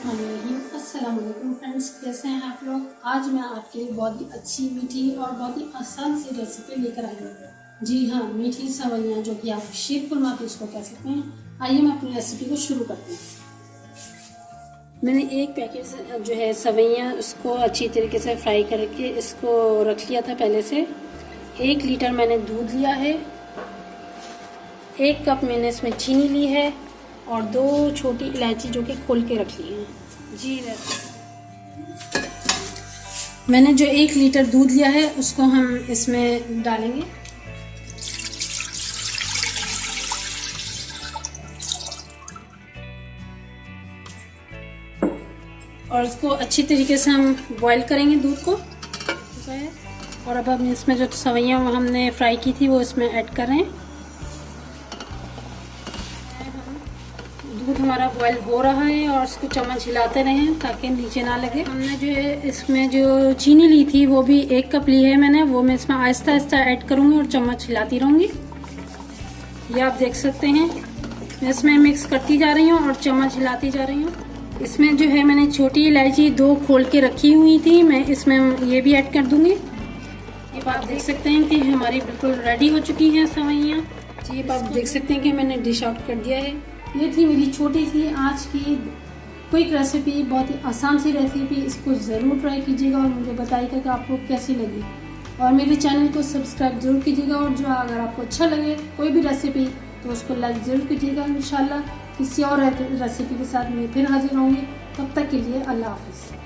बिस्मिल्लाहिर्रहमानिर्रहीम। अस्सलाम वालेकुम फ्रेंड्स, कैसे हैं आप लोग। आज मैं आपके लिए बहुत ही अच्छी मीठी और बहुत ही आसान सी रेसिपी लेकर आई हूँ। जी हाँ, मीठी सवैयाँ, जो कि आप शीर खुरमा भी इसको कह सकते हैं। आइए मैं अपनी रेसिपी को शुरू करती हूँ। मैंने एक पैकेट जो है सवैयाँ, उसको अच्छी तरीके से फ्राई करके इसको रख लिया था पहले से। 1 लीटर मैंने दूध लिया है, 1 कप मैंने इसमें चीनी ली है और 2 छोटी इलायची जो कि खोल के रख ली है। जी मैंने जो 1 लीटर दूध लिया है उसको हम इसमें डालेंगे। और इसको अच्छी तरीके से हम बॉईल करेंगे दूध को। और अब हम इसमें जो सवैयाँ हमने फ्राई की थी वो इसमें ऐड कर रहे हैं। दूध हमारा बॉईल हो रहा है और इसको चम्मच हिलाते रहें ताकि नीचे ना लगे। हमने जो है इसमें जो चीनी ली थी वो भी 1 कप ली है मैंने, वो मैं इसमें आहिस्ता आहिस्ता ऐड करूँगी और चम्मच हिलाती रहूँगी। ये आप देख सकते हैं, मैं इसमें मिक्स करती जा रही हूँ और चम्मच हिलाती जा रही हूँ। इसमें जो है मैंने छोटी इलायची 2 खोल के रखी हुई थी, मैं इसमें ये भी ऐड कर दूँगी। ये आप देख सकते हैं कि हमारी बिल्कुल रेडी हो चुकी हैं सवैयाँ। जी आप देख सकते हैं कि मैंने डिश आउट कर दिया है। ये थी मेरी छोटी सी आज की क्विक रेसिपी, बहुत ही आसान सी रेसिपी। इसको ज़रूर ट्राई कीजिएगा और मुझे बताइएगा कि आपको कैसी लगी। और मेरे चैनल को सब्सक्राइब जरूर कीजिएगा और जो अगर आपको अच्छा लगे कोई भी रेसिपी तो उसको लाइक ज़रूर कीजिएगा। इंशाल्लाह किसी और रेसिपी के साथ मैं फिर हाजिर होंगी। तब तक के लिए अल्लाह हाफिज़।